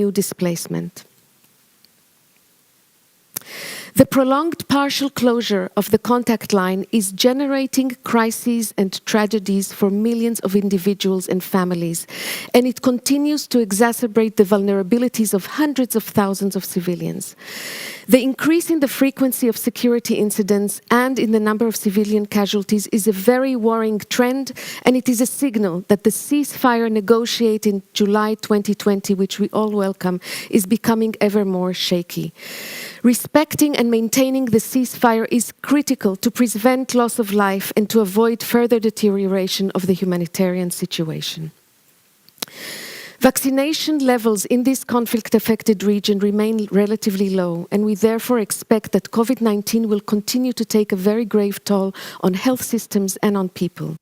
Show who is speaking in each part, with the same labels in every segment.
Speaker 1: new displacement. The prolonged partial closure of the contact line is generating crises and tragedies for millions of individuals and families, and it continues to exacerbate the vulnerabilities of hundreds of thousands of civilians. The increase in the frequency of security incidents and in the number of civilian casualties is a very worrying trend, and it is a signal that the ceasefire negotiated in July 2020, which we all welcome, is becoming ever more shaky. Respecting and maintaining the ceasefire is critical to prevent loss of life and to avoid further deterioration of the humanitarian situation. Vaccination levels in this conflict-affected region remain relatively low, and we therefore expect that COVID-19 will continue to take a very grave toll on health systems and on people.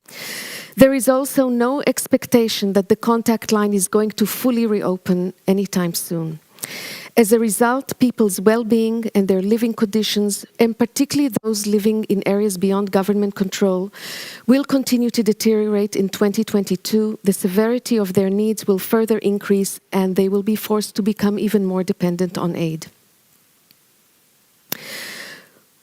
Speaker 1: There is also no expectation that the contact line is going to fully reopen anytime soon. As a result, people's well-being and their living conditions, and particularly those living in areas beyond government control, will continue to deteriorate in 2022. The severity of their needs will further increase, and they will be forced to become even more dependent on aid.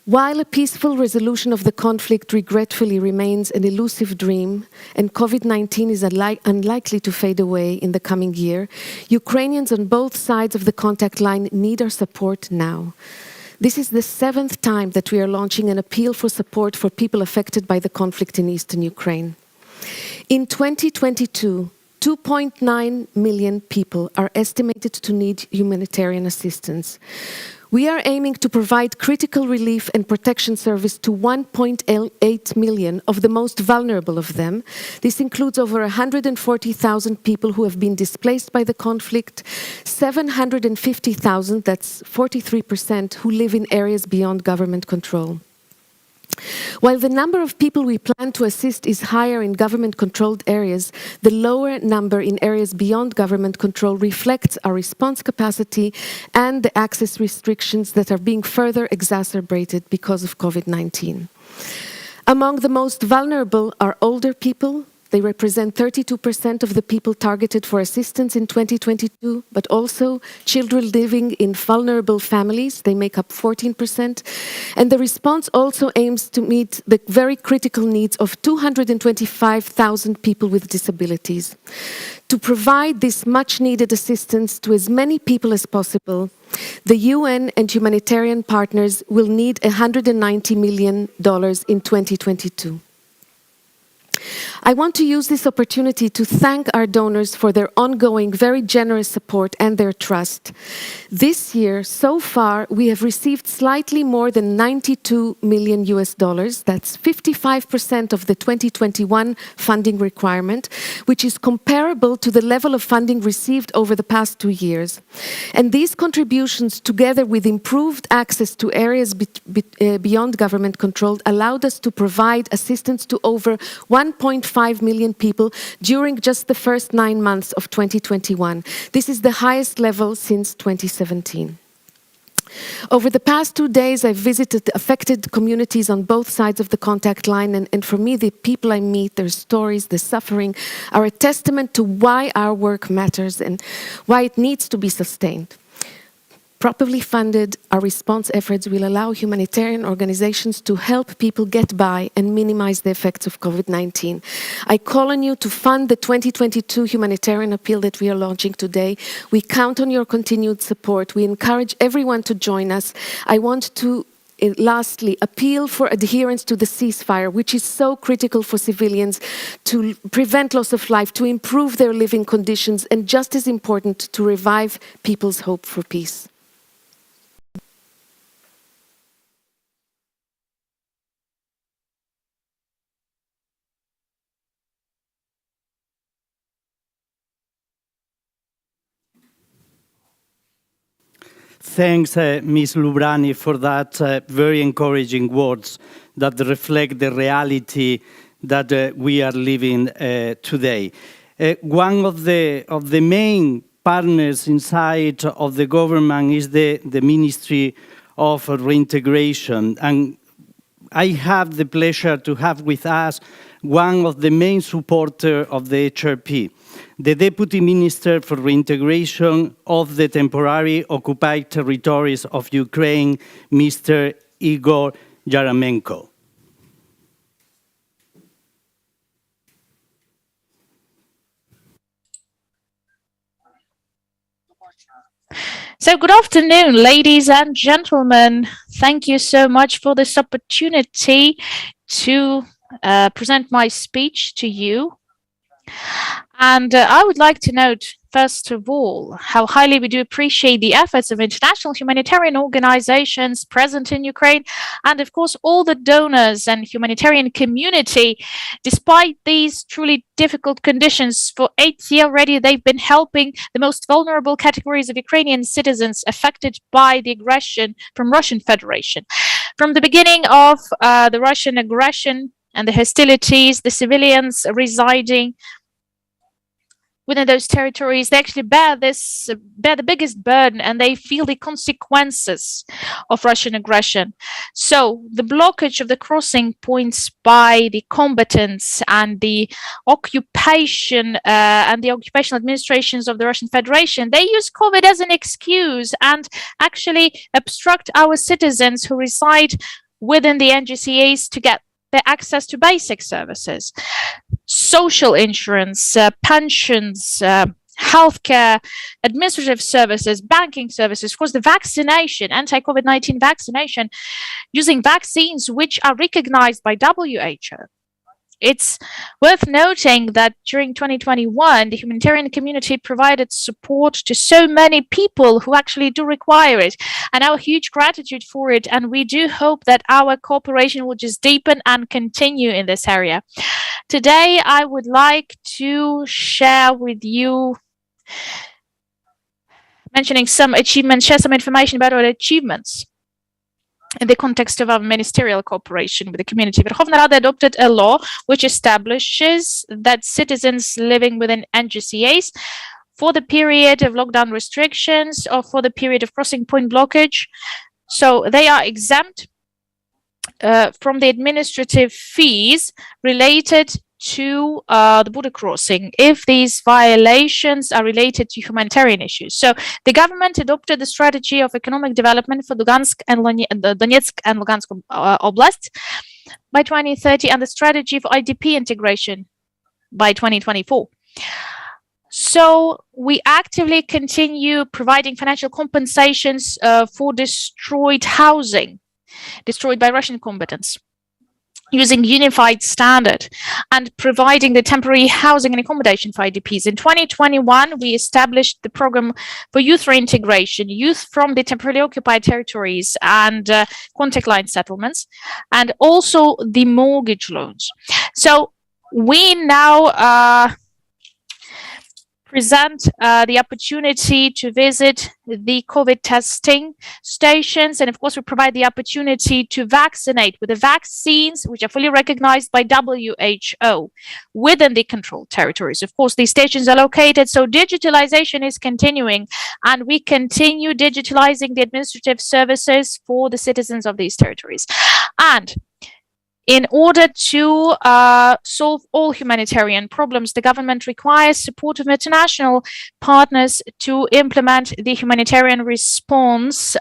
Speaker 1: While a peaceful resolution of the conflict regretfully remains an elusive dream, and COVID-19 is unlikely to fade away in the coming year, Ukrainians on both sides of the contact line need our support now. This is the 7th time that we are launching an appeal for support for people affected by the conflict in eastern Ukraine. In 2022, 2.9 million people are estimated to need humanitarian assistance. We are aiming to provide critical relief and protection service to 1.8 million of the most vulnerable of them. This includes over 140,000 people who have been displaced by the conflict, 750,000, that's 43%, who live in areas beyond government control. While the number of people we plan to assist is higher in government-controlled areas, the lower number in areas beyond government control reflects our response capacity and the access restrictions that are being further exacerbated because of COVID-19. Among the most vulnerable are older people. They represent 32% of the people targeted for assistance in 2022, but also children living in vulnerable families. They make up 14%. And the response also aims to meet the very critical needs of 225,000 people with disabilities. To provide this much-needed assistance to as many people as possible, the UN and humanitarian partners will need $190 million in 2022. I want to use this opportunity to thank our donors for their ongoing, very generous support and their trust. This year, so far, we have received slightly more than $92 million. That's 55% of the 2021 funding requirement, which is comparable to the level of funding received over the past 2 years. And these contributions, together with improved access to areas beyond government control, allowed us to provide assistance to over 1.5 million people during just the first 9 months of 2021. This is the highest level since 2017. Over the past 2 days, I've visited affected communities on both sides of the contact line, and for me, the people I meet, their stories, the suffering, are a testament to why our work matters and why it needs to be sustained. Properly funded, our response efforts will allow humanitarian organizations to help people get by and minimize the effects of COVID-19. I call on you to fund the 2022 humanitarian appeal that we are launching today. We count on your continued support. We encourage everyone to join us. I want to lastly appeal for adherence to the ceasefire, which is so critical for civilians to prevent loss of life, to improve their living conditions, and just as important, to revive people's hope for peace.
Speaker 2: Thanks, Ms. Lubrani, for that very encouraging words that reflect the reality that we are living today. One of the main partners inside of the government is the Ministry of Reintegration. And I have the pleasure to have with us one of the main supporters of the HRP, the Deputy Minister for Reintegration of the Temporary Occupied Territories of Ukraine, Mr. Igor Yaramenko.
Speaker 3: So good afternoon, ladies and gentlemen. Thank you so much for this opportunity to present my speech to you. And I would like to note, first of all, how highly we do appreciate the efforts of international humanitarian organizations present in Ukraine, and of course, all the donors and humanitarian community. Despite these truly difficult conditions, for 8 years already, they've been helping the most vulnerable categories of Ukrainian citizens affected by the aggression from Russian Federation. From the beginning of the Russian aggression and the hostilities, the civilians residing within those territories, they actually bear the biggest burden, and they feel the consequences of Russian aggression. So the blockage of the crossing points by the combatants and the occupation and the occupational administrations of the Russian Federation, they use COVID as an excuse and actually obstruct our citizens who reside within the NGCAs to get their access to basic services, social insurance, pensions, healthcare, administrative services, banking services, of course, the vaccination, anti-COVID-19 vaccination, using vaccines which are recognized by WHO. It's worth noting that during 2021, the humanitarian community provided support to so many people who actually do require it, and our huge gratitude for it. And we do hope that our cooperation will just deepen and continue in this area. Today, I would like to share with you, mentioning some achievements, share some information about our achievements in the context of our ministerial cooperation with the community. Verkhovna Rada adopted a law which establishes that citizens living within NGCAs for the period of lockdown restrictions or for the period of crossing point blockage, so they are exempt from the administrative fees related to the border crossing if these violations are related to humanitarian issues. So the government adopted the strategy of economic development for Lugansk and Donetsk and Lugansk Oblast by 2030 and the strategy for IDP integration by 2024. So we actively continue providing financial compensations for destroyed housing, destroyed by Russian combatants, using unified standard and providing the temporary housing and accommodation for IDPs. In 2021, we established the program for youth reintegration, youth from the temporarily occupied territories and contact line settlements, and also the mortgage loans. So we now present the opportunity to visit the COVID testing stations. And of course, we provide the opportunity to vaccinate with the vaccines, which are fully recognized by WHO within the controlled territories. Of course, these stations are located, so digitalization is continuing, and we continue digitalizing the administrative services for the citizens of these territories. And in order to solve all humanitarian problems, the government requires support of international partners to implement the humanitarian response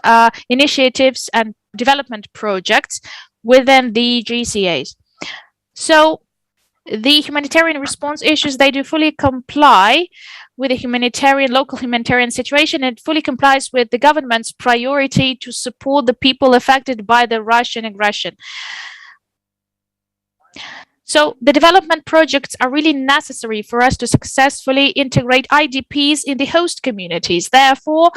Speaker 3: initiatives and development projects within the GCAs. So the humanitarian response issues, they do fully comply with the local humanitarian situation. It fully complies with the government's priority to support the people affected by the Russian aggression. So the development projects are really necessary for us to successfully integrate IDPs in the host communities. Therefore,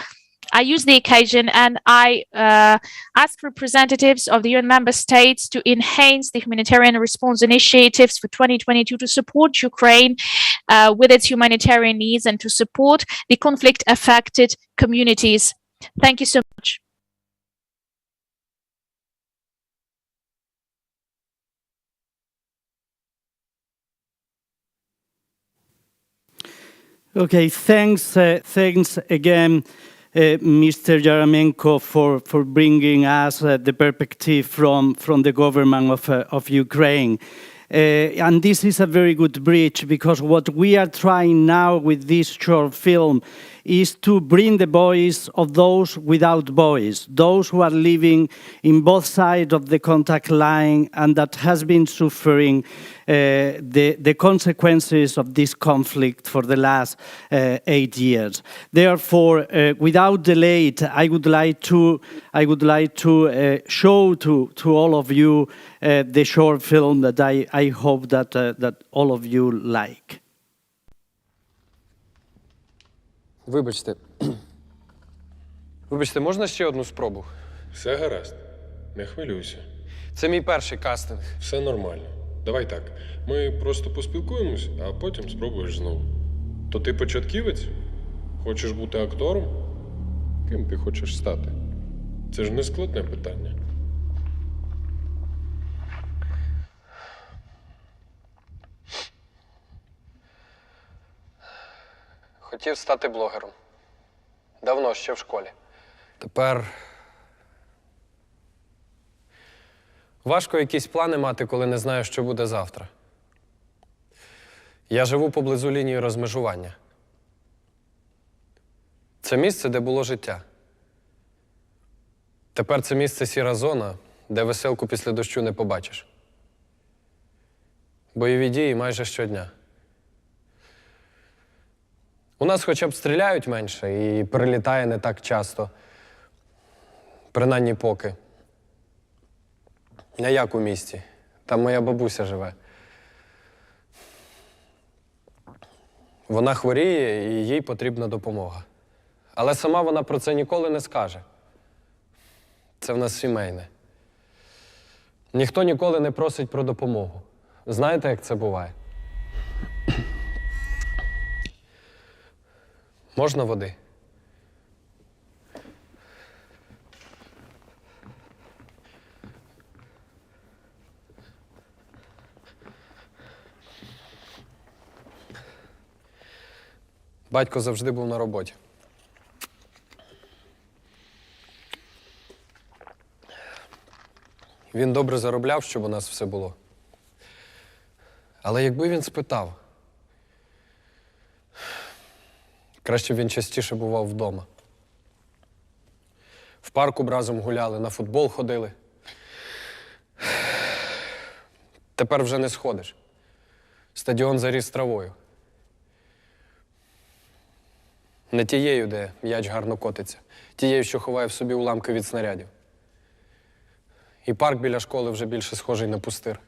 Speaker 3: I use the occasion and I ask representatives of the UN member states to enhance the humanitarian response initiatives for 2022 to support Ukraine with its humanitarian needs and to support the conflict-affected communities. Thank you so much.
Speaker 2: Okay, thanks again, Mr. Yaramenko, for bringing us the perspective from the government of Ukraine. And this is a very good bridge, because what we are trying now with this short film is to bring the voice of those without voice, those who are living in both sides of the contact line and that has been suffering the consequences of this conflict for the last 8 years. Therefore, without delay, I would like to show to all of you the short film that I hope that all of you like.
Speaker 4: Вибачте. Вибачте, можна ще одну спробу?
Speaker 5: Все гаразд. Не хвилюйся.
Speaker 4: Це мій перший кастинг.
Speaker 5: Все нормально. Давай так. Ми просто поспілкуємось, а потім спробуєш знову. То ти початківець? Хочеш бути актором? Ким ти хочеш стати? Це ж не складне питання.
Speaker 4: Хотів стати блогером. Давно, ще в школі. Тепер важко якісь плани мати, коли не знаєш, що буде завтра. Я живу поблизу лінії розмежування. Це місце, де було життя. Тепер це місце сіра зона, де веселку після дощу не побачиш. Бойові дії майже щодня. У нас хоча б стріляють менше і прилітає не так часто. Принаймні поки. Не як у місті. Там моя бабуся живе. Вона хворіє і їй потрібна допомога. Але сама вона про це ніколи не скаже. Це в нас сімейне. Ніхто ніколи не просить про допомогу. Знаєте, як це буває? Можна води? Батько завжди був на роботі. Він добре заробляв, щоб у нас все було. Але якби він спитав, краще б він частіше бував вдома. В парку б разом гуляли, на футбол ходили. Тепер вже не сходиш. Стадіон заріс травою. Не тією, де м'яч гарно котиться. Тією, що ховає в собі уламки від снарядів. І парк біля школи вже більше схожий на пустир.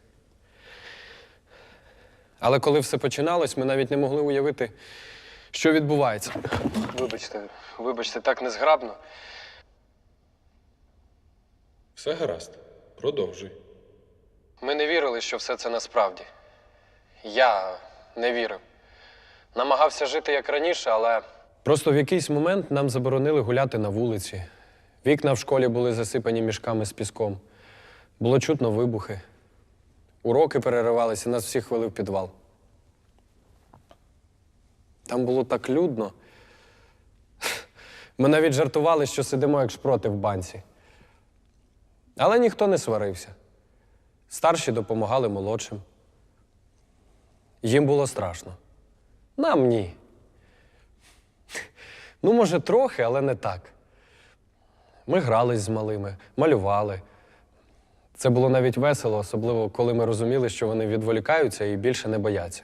Speaker 4: Але коли все починалось, ми навіть не могли уявити, що відбувається. Вибачте, так незграбно.
Speaker 5: Все гаразд. Продовжуй.
Speaker 4: Ми не вірили, що все це насправді. Я не вірив. Намагався жити як раніше, але... Просто в якийсь момент нам заборонили гуляти на вулиці. Вікна в школі були засипані мішками з піском. Було чутно вибухи. Уроки переривалися, нас всіх вели в підвал. Там було так людно. Ми навіть жартували, що сидимо як шпроти в банці. Але ніхто не сварився. Старші допомагали молодшим. Їм було страшно. Нам ні. Ну, може, трохи, але не так. Ми грались з малими, малювали. Це було навіть весело, особливо коли ми розуміли, що вони відволікаються і більше не бояться.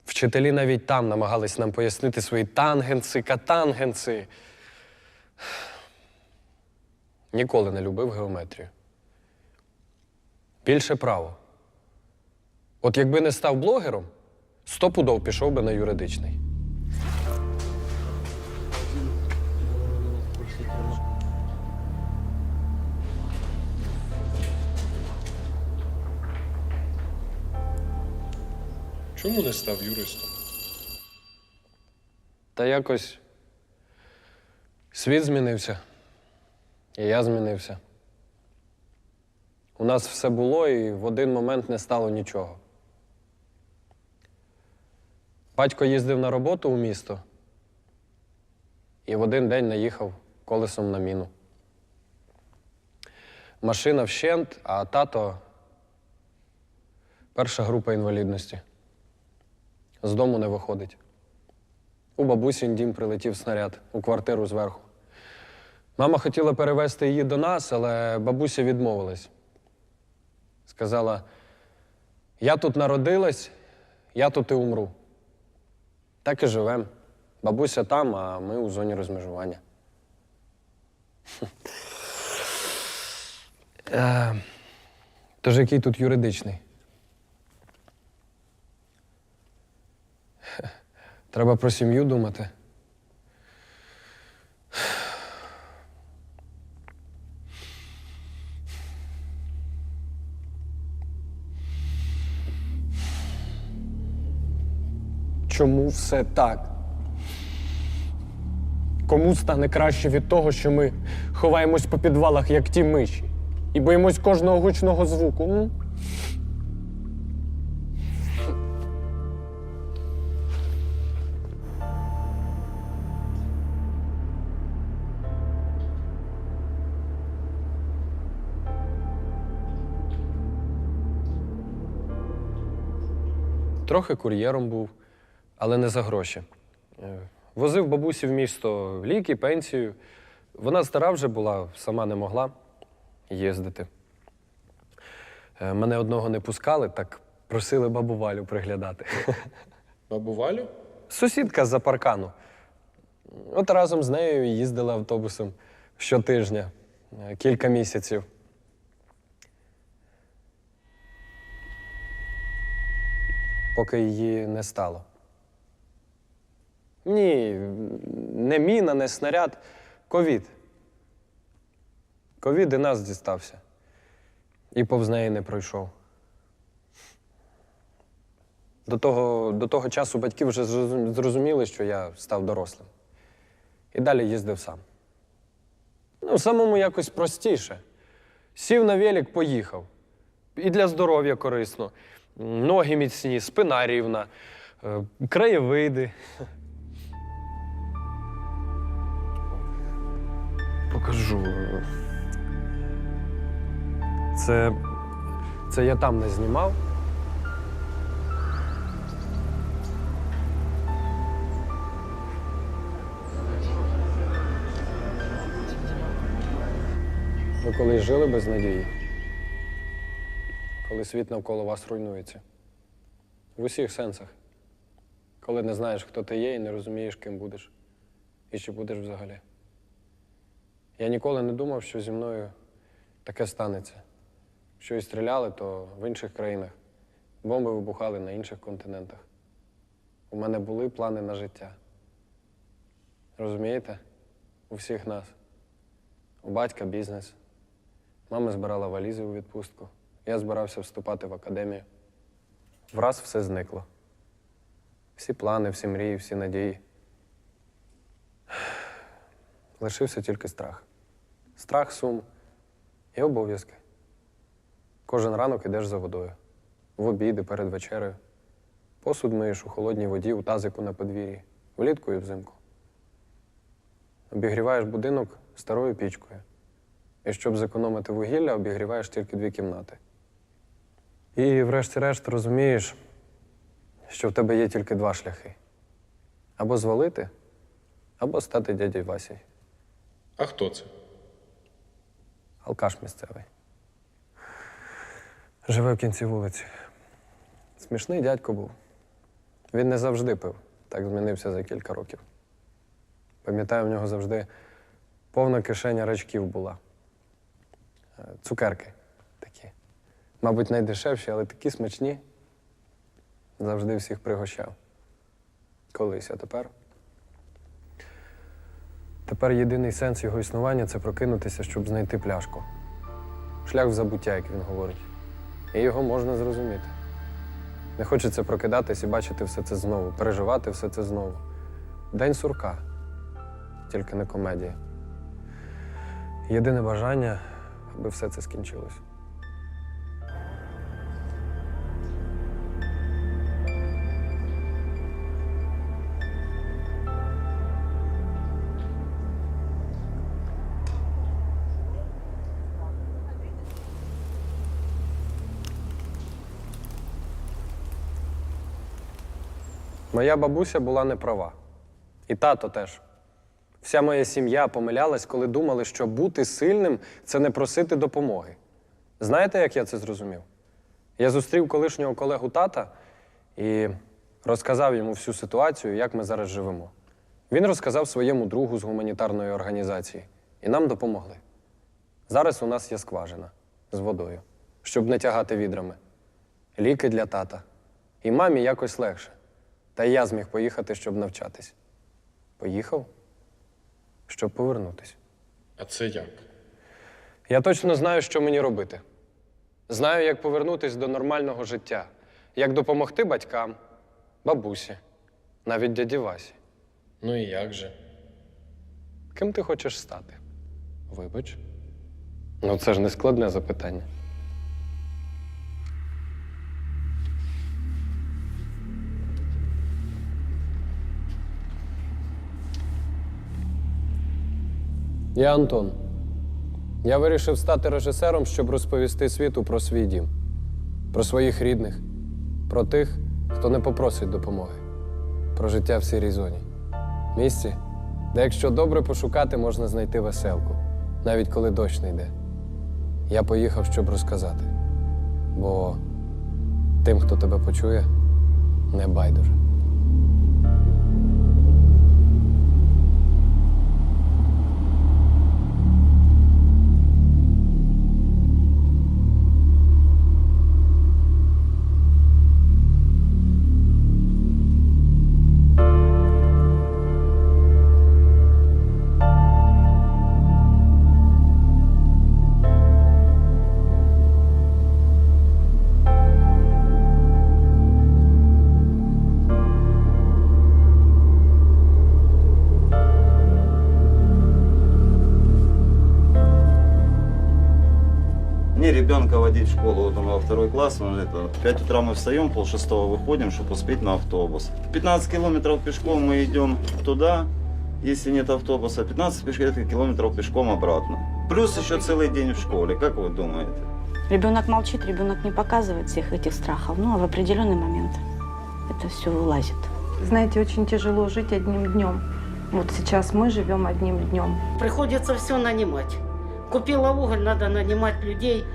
Speaker 4: Вчителі навіть там намагались нам пояснити свої тангенси, катангенси. Ніколи не любив геометрію. Більше право. От якби не став блогером, 100% пішов би на юридичний.
Speaker 5: Чому не став юристом?
Speaker 4: Та якось світ змінився, і я змінився. У нас все було, і в один момент не стало нічого. Батько їздив на роботу у місто і в один день наїхав колесом на міну. Машина вщент, а тато Перша група інвалідності. З дому не виходить. У бабусін дім прилетів снаряд, у квартиру зверху. Мама хотіла перевезти її до нас, але бабуся відмовилась. Сказала, я тут народилась, я тут і умру. Так і живем. Бабуся там, а ми у зоні розмежування. Тож який тут юридичний? Треба про сім'ю думати. Чому все так? Кому стане краще від того, що ми ховаємось по підвалах, як ті миші, і боїмось кожного гучного звуку? Трохи кур'єром був, але не за гроші. Возив бабусі в місто ліки, пенсію. Вона стара вже була, сама не могла їздити. Мене одного не пускали, так просили бабу Валю приглядати.
Speaker 5: Бабу Валю?
Speaker 4: Сусідка з-за паркану. От разом з нею їздила автобусом щотижня, кілька місяців. Поки її не стало. Ні, не міна, не снаряд. Ковід. Ковід і нас дістався. І повз неї не пройшов. До того часу батьки вже зрозуміли, що я став дорослим. І далі їздив сам. Самому якось простіше. Сів на велик, поїхав. І для здоров'я корисно. Ноги міцні, спина рівна, краєвиди. Покажу. Це я там не знімав. Ви колись жили без надії? Коли світ навколо вас руйнується. В усіх сенсах. Коли не знаєш, хто ти є і не розумієш, ким будеш. І чи будеш взагалі. Я ніколи не думав, що зі мною таке станеться. Що і стріляли, то в інших країнах. Бомби вибухали на інших континентах. У мене були плани на життя. Розумієте? У всіх нас. У батька бізнес. Мама збирала валізи у відпустку. Я збирався вступати в академію. Враз все зникло. Всі плани, всі мрії, всі надії. Лишився тільки страх. Страх, сум і обов'язки. Кожен ранок ідеш за водою. В обіди, перед вечерею. Посуд миєш у холодній воді, у тазику на подвір'ї. Влітку і взимку. Обігріваєш будинок старою пічкою. І щоб зекономити вугілля, обігріваєш тільки 2 кімнати. І врешті-решт розумієш, що в тебе є тільки 2 шляхи. Або звалити, або стати дядею Васею.
Speaker 5: А хто це?
Speaker 4: Алкаш місцевий. Живе в кінці вулиці. Смішний дядько був. Він не завжди пив, так змінився за кілька років. Пам'ятаю, в нього завжди повна кишеня рачків була. Цукерки такі. Мабуть, найдешевші, але такі смачні. Завжди всіх пригощав. Колись, а тепер? Тепер єдиний сенс його існування – це прокинутися, щоб знайти пляшку. Шлях в забуття, як він говорить. І його можна зрозуміти. Не хочеться прокидатись і бачити все це знову, переживати все це знову. День сурка. Тільки не комедія. Єдине бажання, аби все це скінчилось. Моя бабуся була не права. І тато теж. Вся моя сім'я помилялась, коли думали, що бути сильним – це не просити допомоги. Знаєте, як я це зрозумів? Я зустрів колишнього колегу тата і розказав йому всю ситуацію, як ми зараз живемо. Він розказав своєму другу з гуманітарної організації, і нам допомогли. Зараз у нас є скважина з водою, щоб не тягати відрами. Ліки для тата. І мамі якось легше. Та й я зміг поїхати, щоб навчатись. Поїхав, щоб повернутись.
Speaker 5: А це як?
Speaker 4: Я точно знаю, що мені робити. Знаю, як повернутись до нормального життя. Як допомогти батькам, бабусі, навіть дяді Васі.
Speaker 5: Ну і як же?
Speaker 4: Ким ти хочеш стати?
Speaker 5: Вибач.
Speaker 4: Ну, це ж не складне запитання. Я Антон. Я вирішив стати режисером, щоб розповісти світу про свій дім. Про своїх рідних. Про тих, хто не попросить допомоги. Про життя в сірій зоні. Місці, де якщо добре пошукати, можна знайти веселку. Навіть коли дощ не йде. Я поїхав, щоб розказати. Бо тим, хто тебе почує, не байдуже.
Speaker 6: Мне ребенка водить в школу, вот он во 2 класс, в 5 утра мы встаем, 5:30 выходим, чтобы успеть на автобус. 15 километров пешком мы идем туда, если нет автобуса, 15 километров пешком обратно. Плюс еще целый день в школе, как вы думаете?
Speaker 7: Ребенок молчит, ребенок не показывает всех этих страхов, ну а в определенный момент это все вылазит.
Speaker 8: Знаете, очень тяжело жить одним днем. Вот сейчас мы живем одним днем.
Speaker 9: Приходится все нанимать. Купила уголь, надо нанимать людей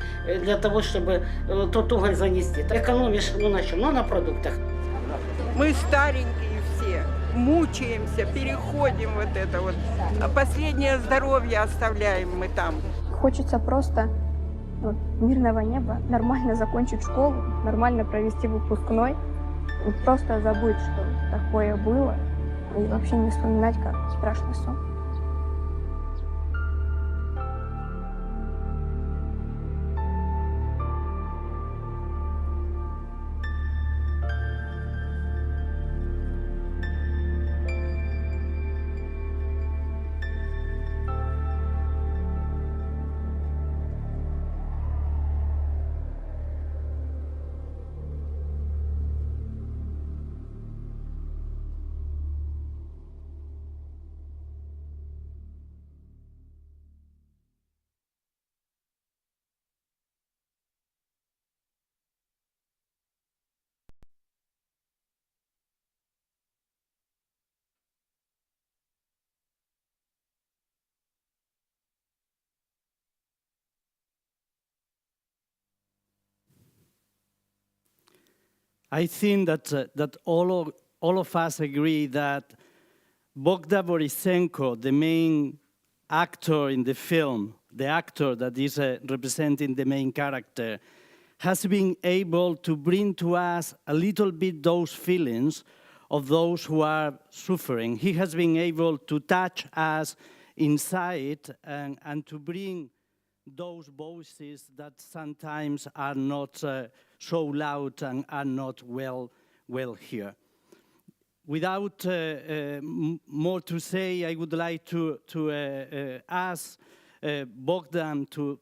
Speaker 9: для того, чтобы тот уголь занести. Экономишь, ну на чем? Ну на продуктах.
Speaker 10: Мы старенькие все, мучаемся, переходим вот это вот. А последнее здоровье оставляем мы там.
Speaker 11: Хочется просто мирного неба, нормально закончить школу, нормально провести выпускной, просто забыть, что такое было, и вообще не вспоминать, как страшный сон.
Speaker 2: I think that all of us agree that Bogdan Borisenko, the main actor in the film, the actor that is representing the main character, has been able to bring to us a little bit those feelings of those who are suffering. He has been able to touch us inside and to bring those voices that sometimes are not so loud and are not well here. Without more to say, I would like to ask Bogdan to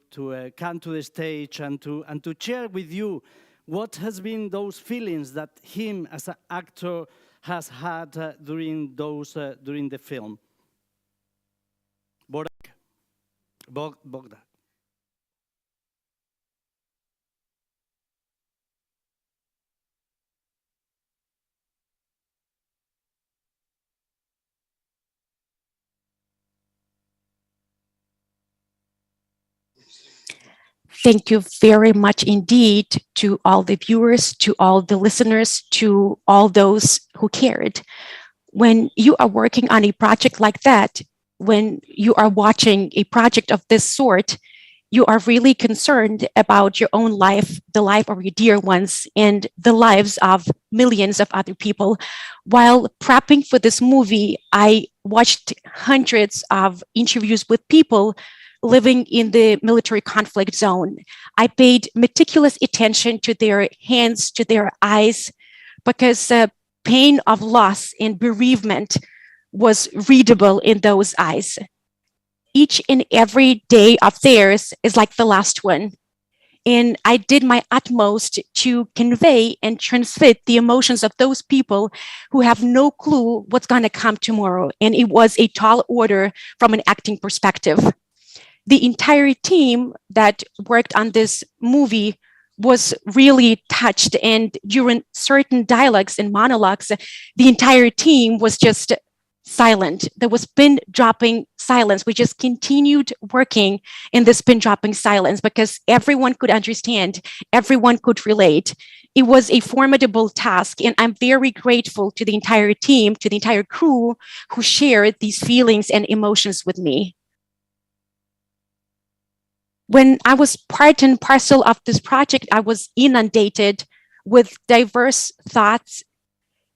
Speaker 2: come to the stage and to share with you what has been those feelings that him as an actor has had during the film. Bogdan.
Speaker 12: thank you very much indeed to all the viewers, to all the listeners, to all those who cared. When you are working on a project like that, when you are watching a project of this sort, you are really concerned about your own life, the life of your dear ones, and the lives of millions of other people. While prepping for this movie, I watched hundreds of interviews with people living in the military conflict zone. I paid meticulous attention to their hands, to their eyes, because the pain of loss and bereavement was readable in those eyes. Each and every day of theirs is like the last one. And I did my utmost to convey and transmit the emotions of those people who have no clue what's going to come tomorrow. And it was a tall order from an acting perspective. The entire team that worked on this movie was really touched. And during certain dialogues and monologues, the entire team was just silent. There was pin dropping silence. We just continued working in this pin dropping silence because everyone could understand, everyone could relate. It was a formidable task, and I'm very grateful to the entire team, to the entire crew who shared these feelings and emotions with me. When I was part and parcel of this project, I was inundated with diverse thoughts,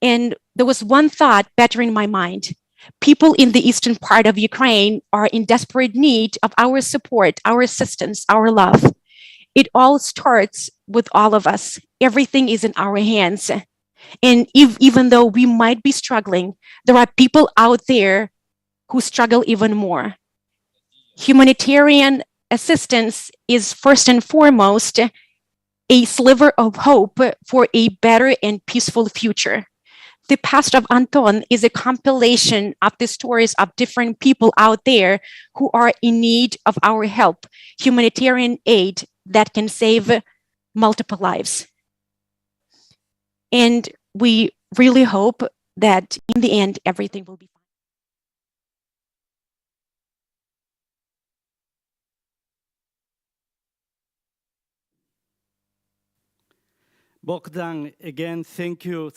Speaker 12: and there was one thought bettering my mind. People in the eastern part of Ukraine are in desperate need of our support, our assistance, our love. It all starts with all of us. Everything is in our hands. And even though we might be struggling, there are people out there who struggle even more. Humanitarian assistance is first and foremost a sliver of hope for a better and peaceful future. The past of Anton is a compilation of the stories of different people out there who are in need of our help, humanitarian aid that can save multiple lives. And we really hope that in the end, everything will be fine.
Speaker 2: Bogdan, again, thank you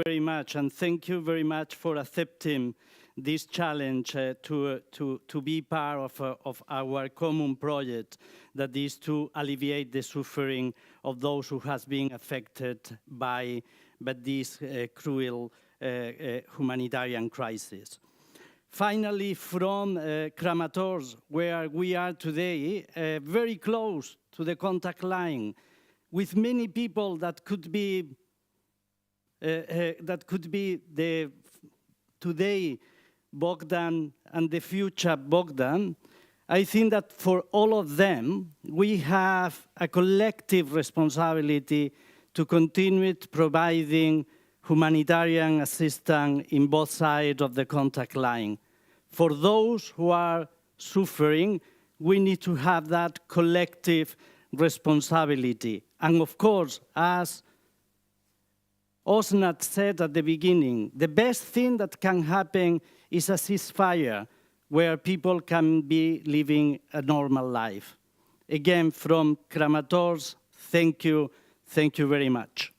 Speaker 2: very much, and thank you very much for accepting this challenge to be part of our common project, that is to alleviate the suffering of those who has been affected by this cruel humanitarian crisis. Finally, from Kramatorsk, where we are today, very close to the contact line, with many people that could be the today Bogdan and the future Bogdan, I think that for all of them, we have a collective responsibility to continue providing humanitarian assistance in both sides of the contact line. For those who are suffering, we need to have that collective responsibility. And of course, as Osnat said at the beginning, the best thing that can happen is a ceasefire where people can be living a normal life. Again, from Kramatorsk, thank you very much.